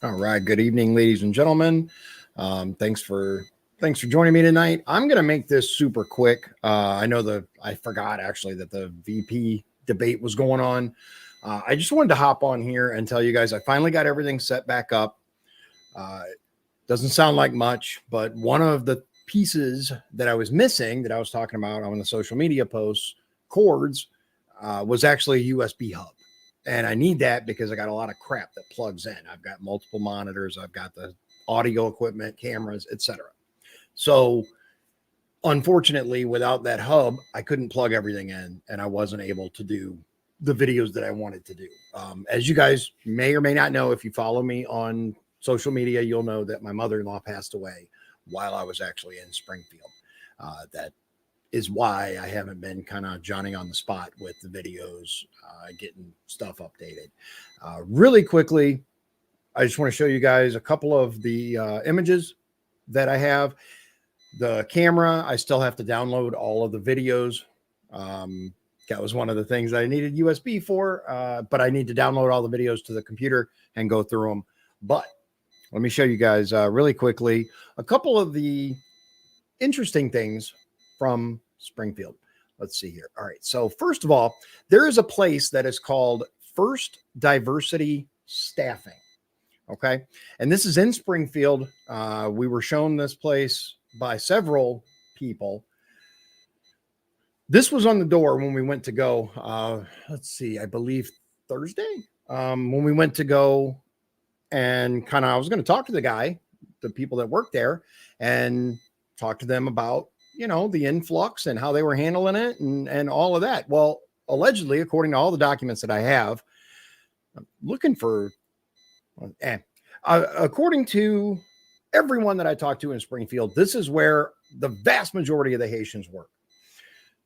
All right. Good evening, ladies and gentlemen. Thanks for joining me tonight. I'm gonna make this super quick. I forgot actually that the VP debate was going on. I just wanted to hop on here and tell you guys I finally got everything set back up. Uh, doesn't sound like much, but one of the pieces that I was missing that I was talking about on the social media posts, cords, was actually a USB hub. And I need that because I got a lot of crap that plugs in. I've got multiple monitors, I've got the audio equipment, cameras, etc. So unfortunately, without that hub, I couldn't plug everything in and I wasn't able to do the videos that I wanted to do. As you guys may or may not know, if you follow me on social media, you'll know that my mother-in-law passed away while I was actually in Springfield. That is why I haven't been kind of Johnny on the spot with the videos, getting stuff updated. Really quickly, I just want to show you guys a couple of the images that I have. The camera, I still have to download all of the videos. That was one of the things that I needed USB for, but I need to download all the videos to the computer and go through them. But let me show you guys really quickly a couple of the interesting things from Springfield. Let's see here. All right. So, first of all, there is a place that is called First Diversity Staffing. Okay. And this is in Springfield. We were shown this place by several people. This was on the door when we went to go. Let's see, I believe Thursday, when we went to go and I was going to talk to the people that work there, and talk to them about, the influx and how they were handling it and all of that. Well, allegedly, according to all the documents that I have, I'm looking for, according to everyone that I talked to in Springfield, this is where the vast majority of the Haitians work.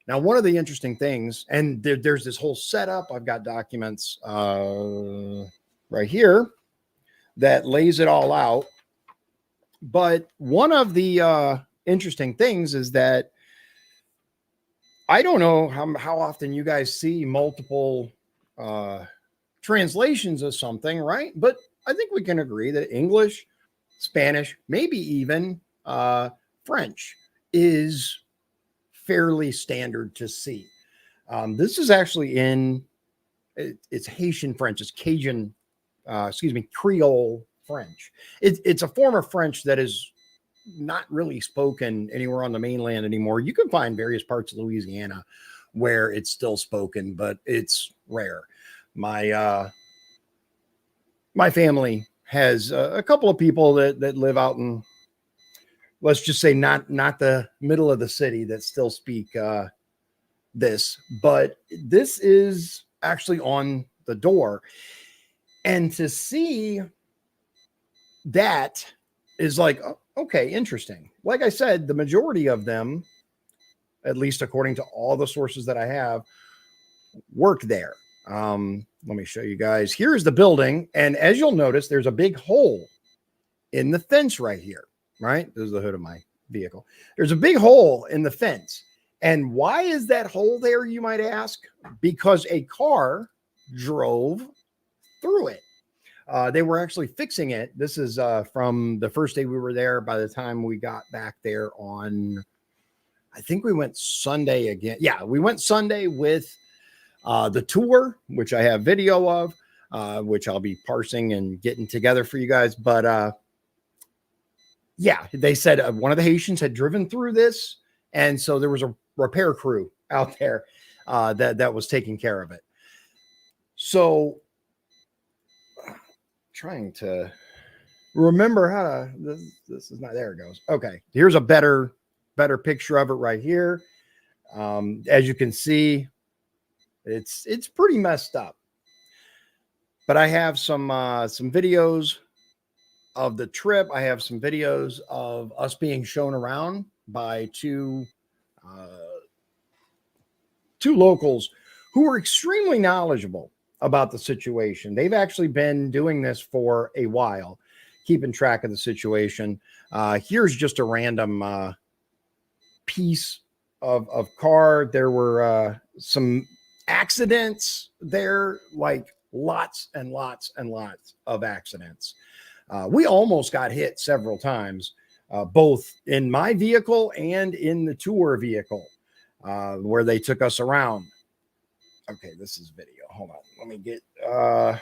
Now, one of the interesting things, and there's this whole setup, I've got documents right here that lays it all out. But one of the interesting things is that I don't know how often you guys see multiple translations of something, right? But I think we can agree that English, Spanish, maybe even French is fairly standard to see. This is actually it's Haitian French, it's Cajun, Creole French. It's a form of French that is not really spoken anywhere on the mainland anymore. You can find various parts of Louisiana where it's still spoken, but it's rare. My family has a couple of people that live out in, let's just say, not the middle of the city, that still speak this, but this is actually on the door. And to see that is like, okay, interesting. Like I said, the majority of them, at least according to all the sources that I have, work there. Let me show you guys. Here's the building. And as you'll notice, there's a big hole in the fence right here, right? This is the hood of my vehicle. There's a big hole in the fence. And why is that hole there, you might ask? Because a car drove through it. They were actually fixing it. This is from the first day we were there. By the time we got back there on, I think we went Sunday again. Yeah, we went Sunday with the tour, which I have video of, which I'll be parsing and getting together for you guys. But yeah, they said one of the Haitians had driven through this. And so there was a repair crew out there that was taking care of it. So trying to remember how to, this is not, there it goes. Okay. Here's a better picture of it right here. As you can see, it's pretty messed up, but I have some videos of the trip. I have some videos of us being shown around by two locals who were extremely knowledgeable about the situation. They've actually been doing this for a while, keeping track of the situation. Here's just a random piece of car. There were some accidents there, like lots and lots and lots of accidents. We almost got hit several times, both in my vehicle and in the tour vehicle, where they took us around. Okay, this is video. Hold on. Let me get,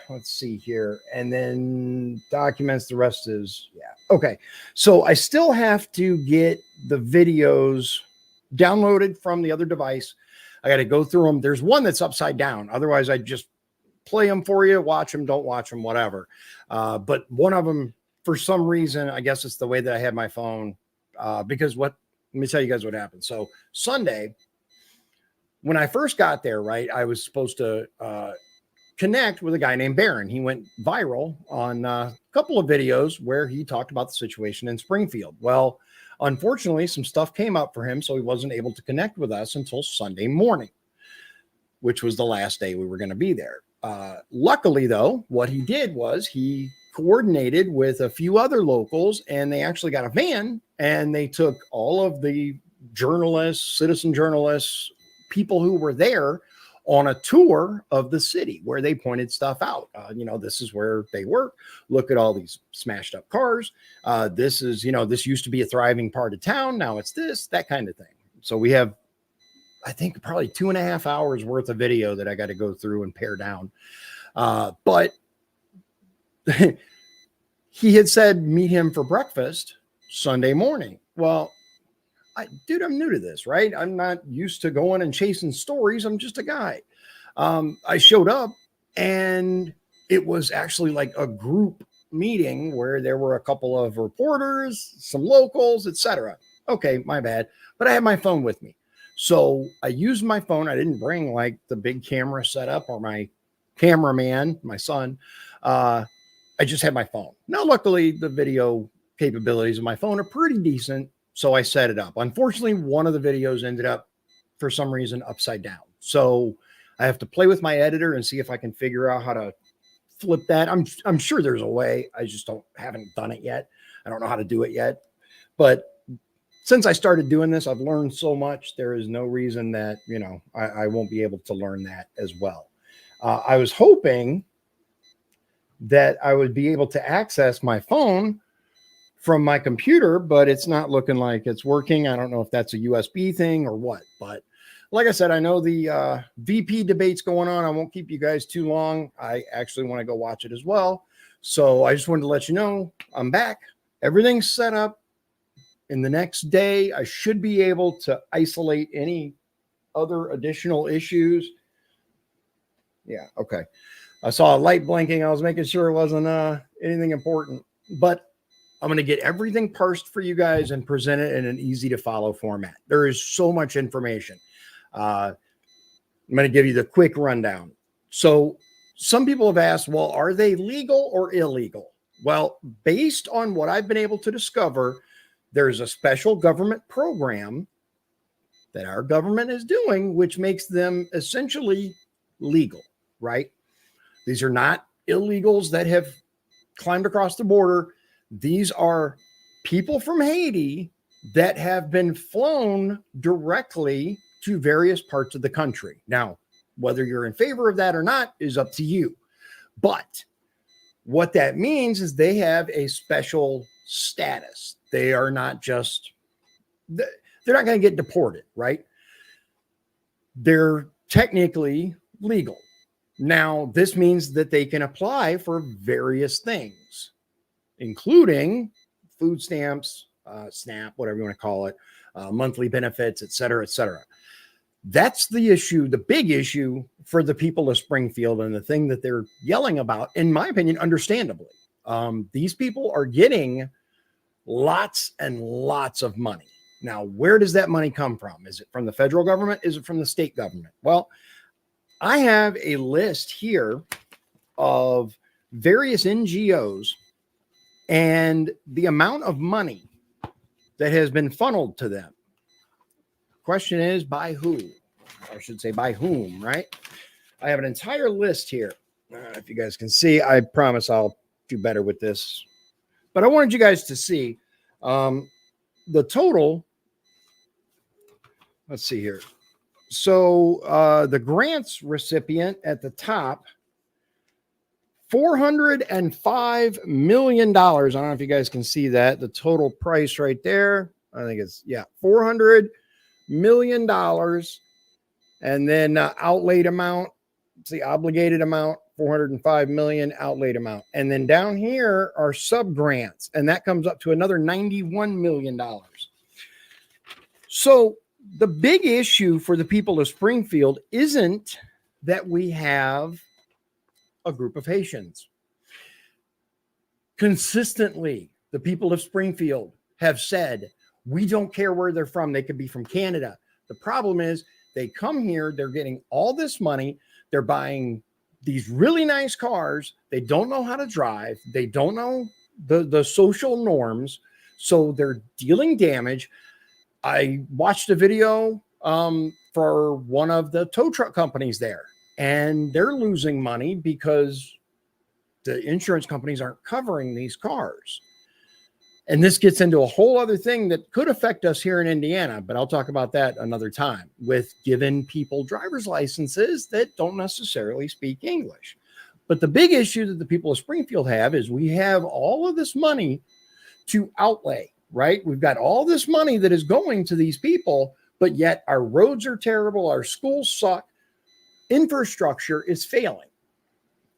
let's see here. And then documents, the rest is, yeah. Okay. So I still have to get the videos downloaded from the other device. I got to go through them. There's one that's upside down. Otherwise, I just play them for you, watch them, don't watch them, whatever. But one of them, for some reason, I guess it's the way that I had my phone, because let me tell you guys what happened. So Sunday, when I first got there, right, I was supposed to connect with a guy named Barron. He went viral on a couple of videos where he talked about the situation in Springfield. Well, unfortunately, some stuff came up for him, so he wasn't able to connect with us until Sunday morning, which was the last day we were going to be there. Luckily, though, what he did was he coordinated with a few other locals, and they actually got a van, and they took all of the journalists, citizen journalists, people who were there on a tour of the city where they pointed stuff out. This is where they work. Look at all these smashed up cars. This is, this used to be a thriving part of town. Now it's this, that kind of thing. So we have, I think, probably 2.5 hours worth of video that I got to go through and pare down. But he had said, meet him for breakfast Sunday morning. Well, dude, I'm new to this, right? I'm not used to going and chasing stories. I'm just a guy. I showed up, and it was actually like a group meeting where there were a couple of reporters, some locals, etc. Okay, my bad. But I had my phone with me. So I used my phone. I didn't bring like the big camera setup or my cameraman, my son. I just had my phone. Now, luckily, the video capabilities of my phone are pretty decent. So I set it up. Unfortunately, one of the videos ended up, for some reason, upside down. So I have to play with my editor and see if I can figure out how to flip that. I'm sure there's a way. I just haven't done it yet. I don't know how to do it yet. But since I started doing this, I've learned so much. There is no reason that, I won't be able to learn that as well. I was hoping that I would be able to access my phone from my computer, but it's not looking like it's working. I don't know if that's a USB thing or what, but like I said, I know the VP debate's going on. I won't keep you guys too long. I actually want to go watch it as well. So I just wanted to let you know I'm back. Everything's set up. In the next day, I should be able to isolate any other additional issues. Yeah, okay. I saw a light blinking. I was making sure it wasn't anything important, but I'm going to get everything parsed for you guys and present it in an easy to follow format. There is so much information. I'm going to give you the quick rundown. So some people have asked, well, are they legal or illegal? Well, based on what I've been able to discover, there's a special government program that our government is doing, which makes them essentially legal, right? These are not illegals that have climbed across the border. These are people from Haiti that have been flown directly to various parts of the country. Now, whether you're in favor of that or not is up to you. But what that means is they have a special status. They are not just, they're not going to get deported, right? They're technically legal. Now, this means that they can apply for various things, including food stamps, SNAP, whatever you want to call it, monthly benefits, et cetera, et cetera. That's the issue, the big issue for the people of Springfield, and the thing that they're yelling about, in my opinion, understandably. These people are getting lots and lots of money. Now, where does that money come from? Is it from the federal government? Is it from the state government? Well, I have a list here of various NGOs and the amount of money that has been funneled to them. Question is, by who? Or I should say, by whom, right? I have an entire list here. If you guys can see, I promise I'll do better with this. But I wanted you guys to see the total. Let's see here. So the grants recipient at the top, $405 million. I don't know if you guys can see that. The total price right there. I think it's, $400 million. And then outlaid amount. It's the obligated amount, 405 million outlaid amount. And then down here are sub grants, and that comes up to another $91 million. So the big issue for the people of Springfield isn't that we have a group of Haitians. Consistently, the people of Springfield have said, we don't care where they're from. They could be from Canada. The problem is they come here, they're getting all this money. They're buying these really nice cars. They don't know how to drive. They don't know the social norms. So they're dealing damage. I watched a video for one of the tow truck companies there, and they're losing money because the insurance companies aren't covering these cars. And this gets into a whole other thing that could affect us here in Indiana, but I'll talk about that another time, with giving people driver's licenses that don't necessarily speak English. But the big issue that the people of Springfield have is we have all of this money to outlay, right? We've got all this money that is going to these people, but yet our roads are terrible. Our schools suck. Infrastructure is failing.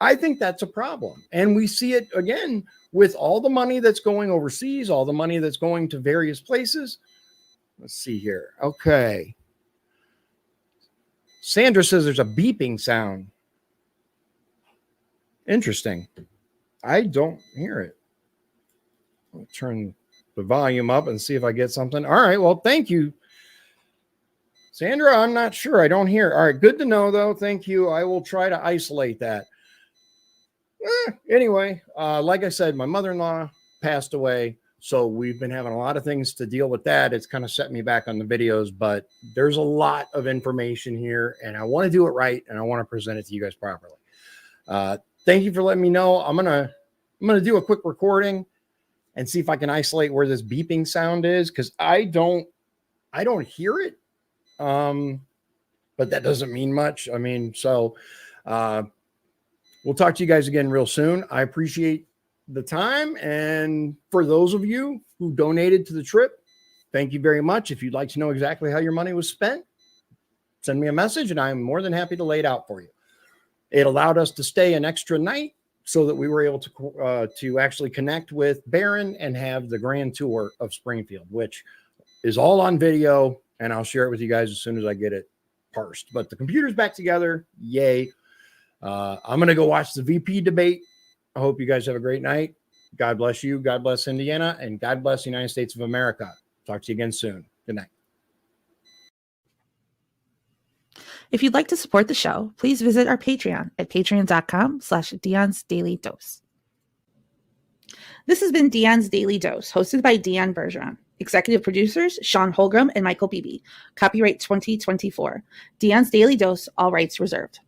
I think that's a problem. And we see it again with all the money that's going overseas, all the money that's going to various places. Let's see here. Okay. Sandra says there's a beeping sound. Interesting. I don't hear it. I'll turn the volume up and see if I get something. All right. Well, thank you, Sandra. I'm not sure. I don't hear. All right. Good to know, though. Thank you. I will try to isolate that. Anyway, like I said, my mother-in-law passed away, so we've been having a lot of things to deal with that. It's kind of set me back on the videos, but there's a lot of information here, and I want to do it right, and I want to present it to you guys properly. Thank you for letting me know. I'm gonna do a quick recording and see if I can isolate where this beeping sound is, because I don't hear it. But that doesn't mean much. I mean, so we'll talk to you guys again real soon. I appreciate the time. And for those of you who donated to the trip, thank you very much. If you'd like to know exactly how your money was spent, send me a message and I'm more than happy to lay it out for you. It allowed us to stay an extra night so that we were able to actually connect with Barron and have the grand tour of Springfield, which is all on video. And I'll share it with you guys as soon as I get it parsed. But the computer's back together. Yay. I'm going to go watch the VP debate. I hope you guys have a great night. God bless you. God bless Indiana. And God bless the United States of America. Talk to you again soon. Good night. If you'd like to support the show, please visit our Patreon at patreon.com/Dion's Daily Dose. This has been Dion's Daily Dose, hosted by Dion Bergeron. Executive producers, Sean Holgram and Michael Beebe. Copyright 2024. Dion's Daily Dose, all rights reserved.